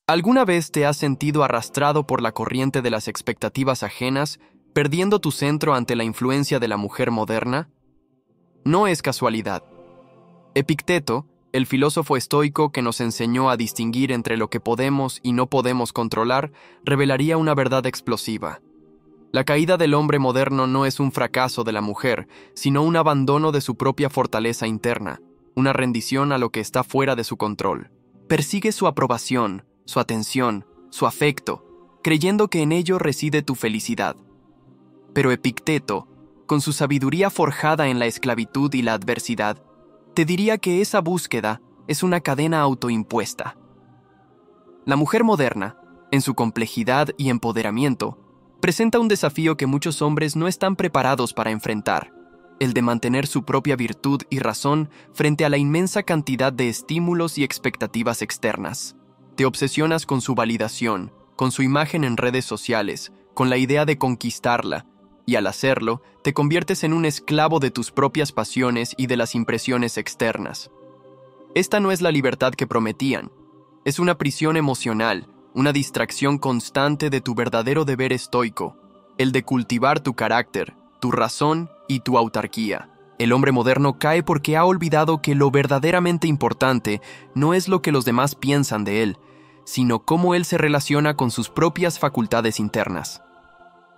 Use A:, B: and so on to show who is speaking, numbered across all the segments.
A: ¿Alguna vez te has sentido arrastrado por la corriente de las expectativas ajenas, perdiendo tu centro ante la influencia de la mujer moderna? No es casualidad. Epicteto, el filósofo estoico que nos enseñó a distinguir entre lo que podemos y no podemos controlar, revelaría una verdad explosiva. La caída del hombre moderno no es un fracaso de la mujer, sino un abandono de su propia fortaleza interna, una rendición a lo que está fuera de su control. Persigue su aprobación, su atención, su afecto, creyendo que en ello reside tu felicidad. Pero Epicteto, con su sabiduría forjada en la esclavitud y la adversidad, te diría que esa búsqueda es una cadena autoimpuesta. La mujer moderna, en su complejidad y empoderamiento, presenta un desafío que muchos hombres no están preparados para enfrentar, el de mantener su propia virtud y razón frente a la inmensa cantidad de estímulos y expectativas externas. Te obsesionas con su validación, con su imagen en redes sociales, con la idea de conquistarla, y al hacerlo, te conviertes en un esclavo de tus propias pasiones y de las impresiones externas. Esta no es la libertad que prometían. Es una prisión emocional, una distracción constante de tu verdadero deber estoico, el de cultivar tu carácter, tu razón y tu autarquía. El hombre moderno cae porque ha olvidado que lo verdaderamente importante no es lo que los demás piensan de él, sino cómo él se relaciona con sus propias facultades internas.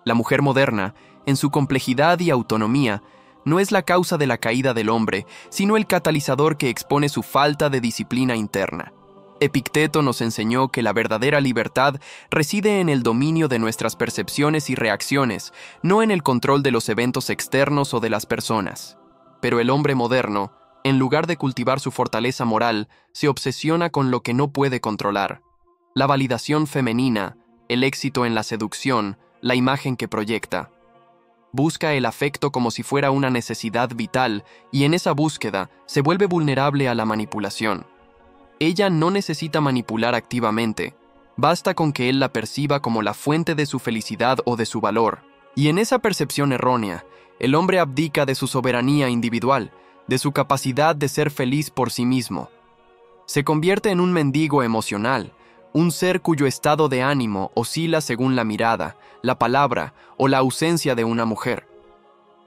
A: La mujer moderna, en su complejidad y autonomía, no es la causa de la caída del hombre, sino el catalizador que expone su falta de disciplina interna. Epicteto nos enseñó que la verdadera libertad reside en el dominio de nuestras percepciones y reacciones, no en el control de los eventos externos o de las personas. Pero el hombre moderno, en lugar de cultivar su fortaleza moral, se obsesiona con lo que no puede controlar. La validación femenina, el éxito en la seducción, la imagen que proyecta. Busca el afecto como si fuera una necesidad vital y en esa búsqueda se vuelve vulnerable a la manipulación. Ella no necesita manipular activamente, basta con que él la perciba como la fuente de su felicidad o de su valor. Y en esa percepción errónea, el hombre abdica de su soberanía individual, de su capacidad de ser feliz por sí mismo. Se convierte en un mendigo emocional, un ser cuyo estado de ánimo oscila según la mirada, la palabra o la ausencia de una mujer.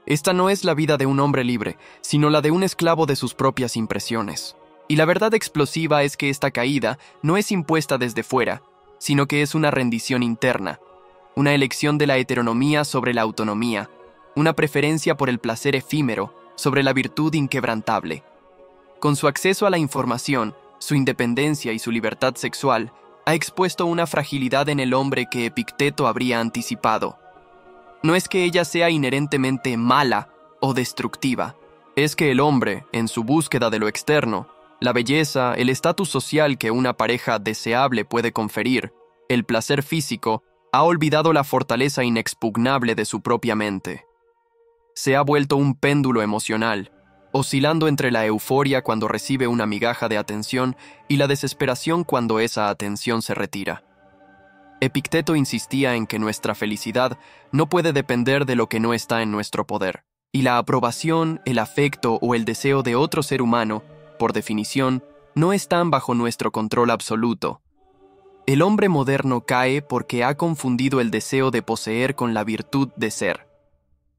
A: Esta no es la vida de un hombre libre, sino la de un esclavo de sus propias impresiones. Y la verdad explosiva es que esta caída no es impuesta desde fuera, sino que es una rendición interna, una elección de la heteronomía sobre la autonomía, una preferencia por el placer efímero sobre la virtud inquebrantable. Con su acceso a la información, su independencia y su libertad sexual, ha expuesto una fragilidad en el hombre que Epicteto habría anticipado. No es que ella sea inherentemente mala o destructiva, es que el hombre, en su búsqueda de lo externo, la belleza, el estatus social que una pareja deseable puede conferir, el placer físico, ha olvidado la fortaleza inexpugnable de su propia mente. Se ha vuelto un péndulo emocional, oscilando entre la euforia cuando recibe una migaja de atención y la desesperación cuando esa atención se retira. Epicteto insistía en que nuestra felicidad no puede depender de lo que no está en nuestro poder, y la aprobación, el afecto o el deseo de otro ser humano, por definición, no están bajo nuestro control absoluto. El hombre moderno cae porque ha confundido el deseo de poseer con la virtud de ser.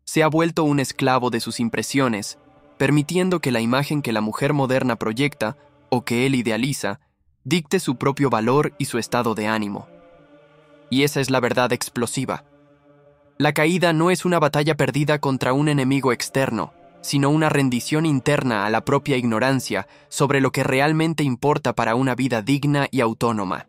A: Se ha vuelto un esclavo de sus impresiones, permitiendo que la imagen que la mujer moderna proyecta, o que él idealiza, dicte su propio valor y su estado de ánimo. Y esa es la verdad explosiva. La caída no es una batalla perdida contra un enemigo externo, sino una rendición interna a la propia ignorancia sobre lo que realmente importa para una vida digna y autónoma.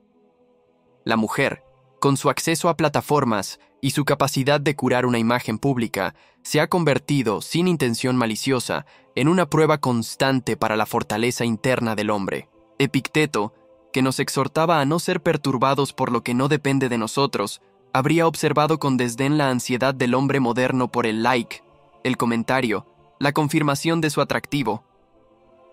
A: La mujer, con su acceso a plataformas y su capacidad de curar una imagen pública, se ha convertido, sin intención maliciosa, en una prueba constante para la fortaleza interna del hombre. Epicteto, que nos exhortaba a no ser perturbados por lo que no depende de nosotros, habría observado con desdén la ansiedad del hombre moderno por el like, el comentario, la confirmación de su atractivo.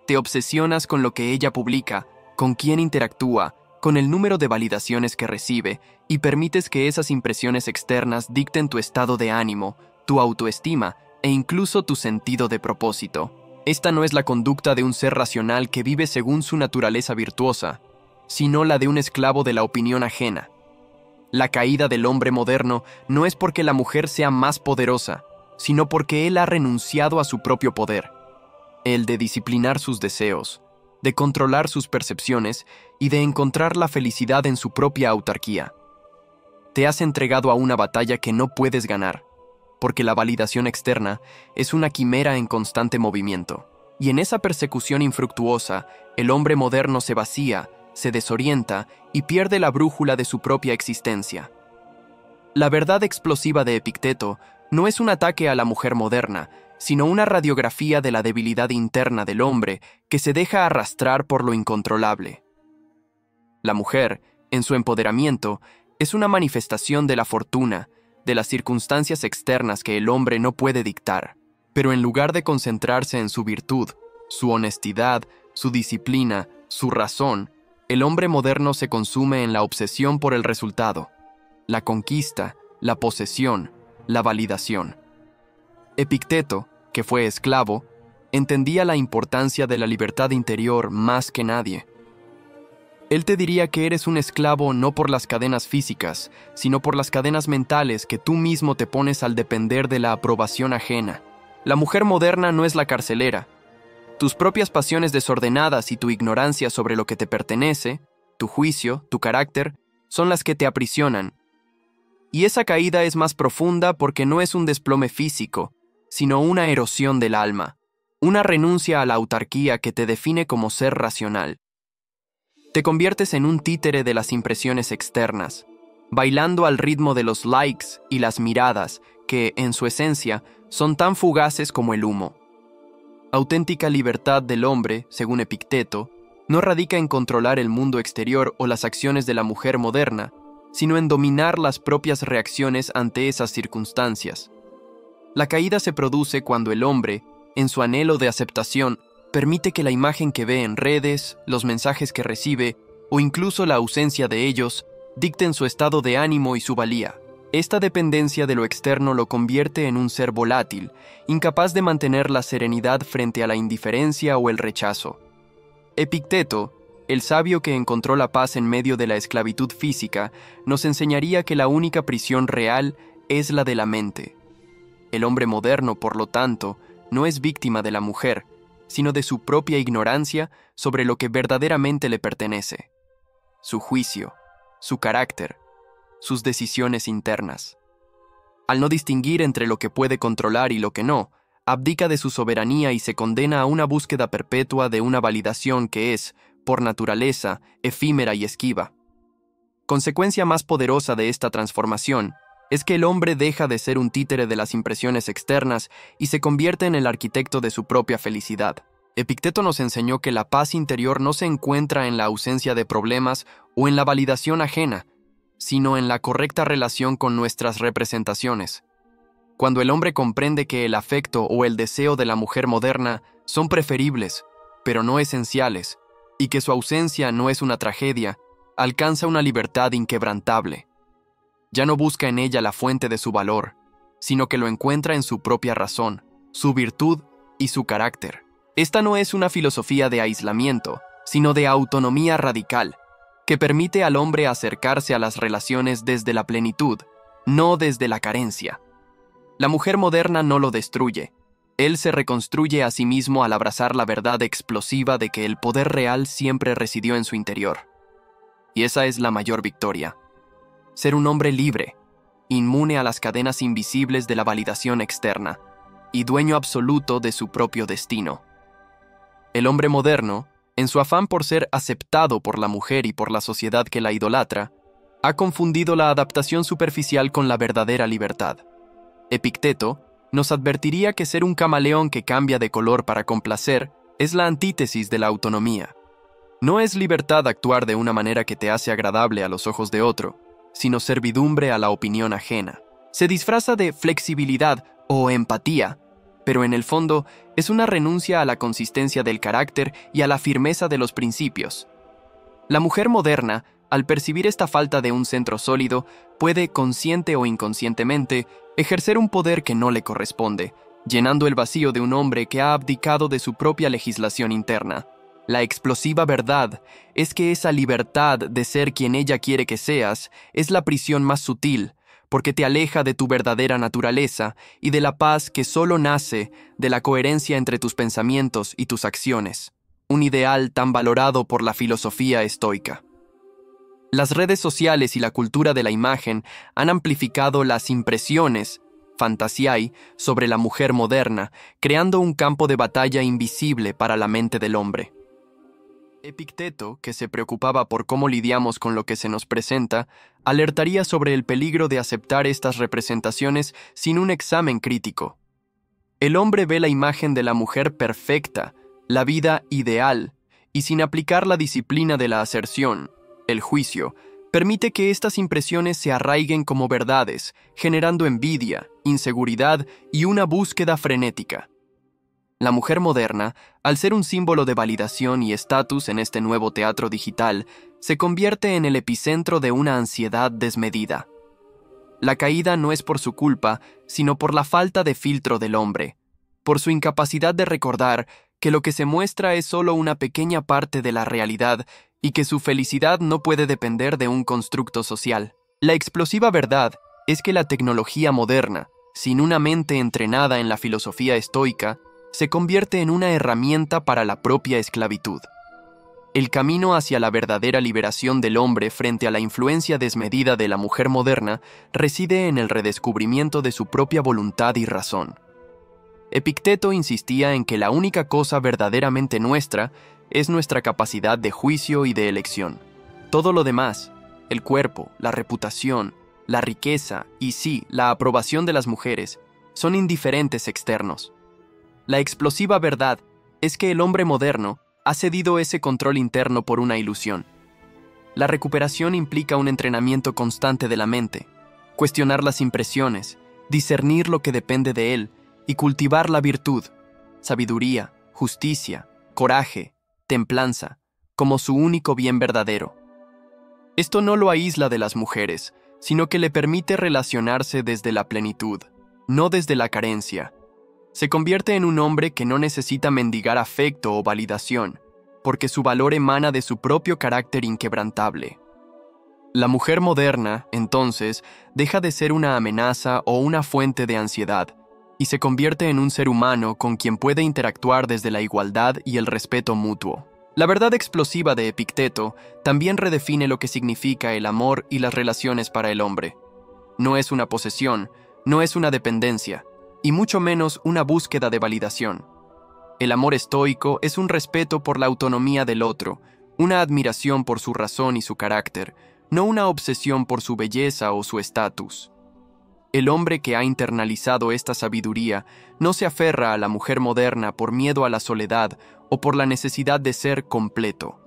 A: Te obsesionas con lo que ella publica, con quién interactúa, con el número de validaciones que recibe, y permites que esas impresiones externas dicten tu estado de ánimo, tu autoestima e incluso tu sentido de propósito. Esta no es la conducta de un ser racional que vive según su naturaleza virtuosa, sino la de un esclavo de la opinión ajena. La caída del hombre moderno no es porque la mujer sea más poderosa, sino porque él ha renunciado a su propio poder, el de disciplinar sus deseos, de controlar sus percepciones y de encontrar la felicidad en su propia autarquía. Te has entregado a una batalla que no puedes ganar, porque la validación externa es una quimera en constante movimiento. Y en esa persecución infructuosa, el hombre moderno se vacía, se desorienta y pierde la brújula de su propia existencia. La verdad explosiva de Epicteto no es un ataque a la mujer moderna, sino una radiografía de la debilidad interna del hombre que se deja arrastrar por lo incontrolable. La mujer, en su empoderamiento, es una manifestación de la fortuna, de las circunstancias externas que el hombre no puede dictar, pero en lugar de concentrarse en su virtud, su honestidad, su disciplina, su razón, el hombre moderno se consume en la obsesión por el resultado, la conquista, la posesión, la validación. Epicteto, que fue esclavo, entendía la importancia de la libertad interior más que nadie. Él te diría que eres un esclavo no por las cadenas físicas, sino por las cadenas mentales que tú mismo te pones al depender de la aprobación ajena. La mujer moderna no es la carcelera. Tus propias pasiones desordenadas y tu ignorancia sobre lo que te pertenece, tu juicio, tu carácter, son las que te aprisionan. Y esa caída es más profunda porque no es un desplome físico, sino una erosión del alma, una renuncia a la autarquía que te define como ser racional. Te conviertes en un títere de las impresiones externas, bailando al ritmo de los likes y las miradas que, en su esencia, son tan fugaces como el humo. Auténtica libertad del hombre, según Epicteto, no radica en controlar el mundo exterior o las acciones de la mujer moderna, sino en dominar las propias reacciones ante esas circunstancias. La caída se produce cuando el hombre, en su anhelo de aceptación, permite que la imagen que ve en redes, los mensajes que recibe, o incluso la ausencia de ellos, dicten su estado de ánimo y su valía. Esta dependencia de lo externo lo convierte en un ser volátil, incapaz de mantener la serenidad frente a la indiferencia o el rechazo. Epicteto, el sabio que encontró la paz en medio de la esclavitud física, nos enseñaría que la única prisión real es la de la mente. El hombre moderno, por lo tanto, no es víctima de la mujer, sino de su propia ignorancia sobre lo que verdaderamente le pertenece, su juicio, su carácter, sus decisiones internas. Al no distinguir entre lo que puede controlar y lo que no, abdica de su soberanía y se condena a una búsqueda perpetua de una validación que es, por naturaleza, efímera y esquiva. Consecuencia más poderosa de esta transformación es que el hombre deja de ser un títere de las impresiones externas y se convierte en el arquitecto de su propia felicidad. Epicteto nos enseñó que la paz interior no se encuentra en la ausencia de problemas o en la validación ajena, sino en la correcta relación con nuestras representaciones. Cuando el hombre comprende que el afecto o el deseo de la mujer moderna son preferibles, pero no esenciales, y que su ausencia no es una tragedia, alcanza una libertad inquebrantable. Ya no busca en ella la fuente de su valor, sino que lo encuentra en su propia razón, su virtud y su carácter. Esta no es una filosofía de aislamiento, sino de autonomía radical, que permite al hombre acercarse a las relaciones desde la plenitud, no desde la carencia. La mujer moderna no lo destruye. Él se reconstruye a sí mismo al abrazar la verdad explosiva de que el poder real siempre residió en su interior. Y esa es la mayor victoria. Ser un hombre libre, inmune a las cadenas invisibles de la validación externa, y dueño absoluto de su propio destino. El hombre moderno, en su afán por ser aceptado por la mujer y por la sociedad que la idolatra, ha confundido la adaptación superficial con la verdadera libertad. Epicteto nos advertiría que ser un camaleón que cambia de color para complacer es la antítesis de la autonomía. No es libertad actuar de una manera que te hace agradable a los ojos de otro, sino servidumbre a la opinión ajena. Se disfraza de flexibilidad o empatía, pero en el fondo es una renuncia a la consistencia del carácter y a la firmeza de los principios. La mujer moderna, al percibir esta falta de un centro sólido, puede, consciente o inconscientemente, ejercer un poder que no le corresponde, llenando el vacío de un hombre que ha abdicado de su propia legislación interna. La explosiva verdad es que esa libertad de ser quien ella quiere que seas es la prisión más sutil, porque te aleja de tu verdadera naturaleza y de la paz que solo nace de la coherencia entre tus pensamientos y tus acciones, un ideal tan valorado por la filosofía estoica. Las redes sociales y la cultura de la imagen han amplificado las impresiones, fantasiae, sobre la mujer moderna, creando un campo de batalla invisible para la mente del hombre. Epicteto, que se preocupaba por cómo lidiamos con lo que se nos presenta, alertaría sobre el peligro de aceptar estas representaciones sin un examen crítico. El hombre ve la imagen de la mujer perfecta, la vida ideal, y sin aplicar la disciplina de la aserción, el juicio, permite que estas impresiones se arraiguen como verdades, generando envidia, inseguridad y una búsqueda frenética. La mujer moderna, al ser un símbolo de validación y estatus en este nuevo teatro digital, se convierte en el epicentro de una ansiedad desmedida. La caída no es por su culpa, sino por la falta de filtro del hombre, por su incapacidad de recordar que lo que se muestra es solo una pequeña parte de la realidad y que su felicidad no puede depender de un constructo social. La explosiva verdad es que la tecnología moderna, sin una mente entrenada en la filosofía estoica, se convierte en una herramienta para la propia esclavitud. El camino hacia la verdadera liberación del hombre frente a la influencia desmedida de la mujer moderna reside en el redescubrimiento de su propia voluntad y razón. Epicteto insistía en que la única cosa verdaderamente nuestra es nuestra capacidad de juicio y de elección. Todo lo demás, el cuerpo, la reputación, la riqueza y sí, la aprobación de las mujeres, son indiferentes externos. La explosiva verdad es que el hombre moderno ha cedido ese control interno por una ilusión. La recuperación implica un entrenamiento constante de la mente, cuestionar las impresiones, discernir lo que depende de él y cultivar la virtud, sabiduría, justicia, coraje, templanza, como su único bien verdadero. Esto no lo aísla de las mujeres, sino que le permite relacionarse desde la plenitud, no desde la carencia. Se convierte en un hombre que no necesita mendigar afecto o validación, porque su valor emana de su propio carácter inquebrantable. La mujer moderna, entonces, deja de ser una amenaza o una fuente de ansiedad, y se convierte en un ser humano con quien puede interactuar desde la igualdad y el respeto mutuo. La verdad explosiva de Epicteto también redefine lo que significa el amor y las relaciones para el hombre. No es una posesión, no es una dependencia, y mucho menos una búsqueda de validación. El amor estoico es un respeto por la autonomía del otro, una admiración por su razón y su carácter, no una obsesión por su belleza o su estatus. El hombre que ha internalizado esta sabiduría no se aferra a la mujer moderna por miedo a la soledad o por la necesidad de ser completo.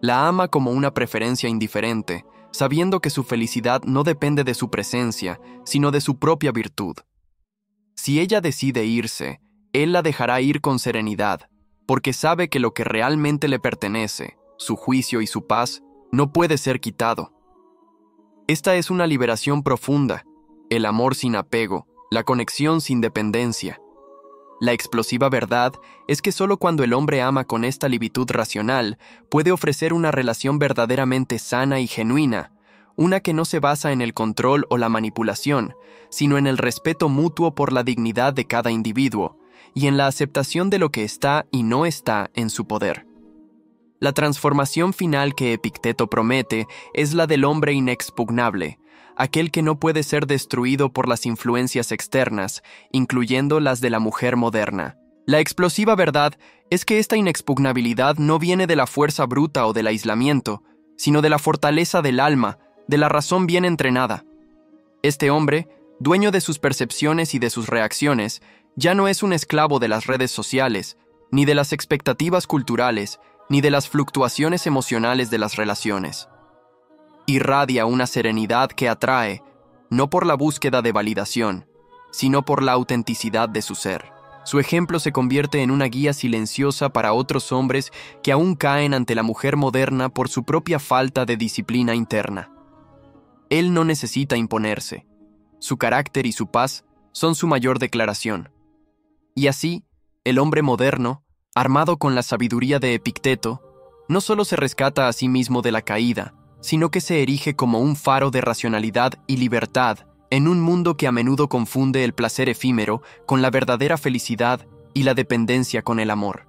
A: La ama como una preferencia indiferente, sabiendo que su felicidad no depende de su presencia, sino de su propia virtud. Si ella decide irse, él la dejará ir con serenidad, porque sabe que lo que realmente le pertenece, su juicio y su paz, no puede ser quitado. Esta es una liberación profunda, el amor sin apego, la conexión sin dependencia. La explosiva verdad es que solo cuando el hombre ama con esta libitud racional, puede ofrecer una relación verdaderamente sana y genuina, una que no se basa en el control o la manipulación, sino en el respeto mutuo por la dignidad de cada individuo y en la aceptación de lo que está y no está en su poder. La transformación final que Epicteto promete es la del hombre inexpugnable, aquel que no puede ser destruido por las influencias externas, incluyendo las de la mujer moderna. La explosiva verdad es que esta inexpugnabilidad no viene de la fuerza bruta o del aislamiento, sino de la fortaleza del alma, de la razón bien entrenada. Este hombre, dueño de sus percepciones y de sus reacciones, ya no es un esclavo de las redes sociales, ni de las expectativas culturales, ni de las fluctuaciones emocionales de las relaciones. Irradia una serenidad que atrae, no por la búsqueda de validación, sino por la autenticidad de su ser. Su ejemplo se convierte en una guía silenciosa para otros hombres que aún caen ante la mujer moderna por su propia falta de disciplina interna. Él no necesita imponerse. Su carácter y su paz son su mayor declaración. Y así, el hombre moderno, Armado con la sabiduría de Epicteto, no solo se rescata a sí mismo de la caída, sino que se erige como un faro de racionalidad y libertad en un mundo que a menudo confunde el placer efímero con la verdadera felicidad y la dependencia con el amor.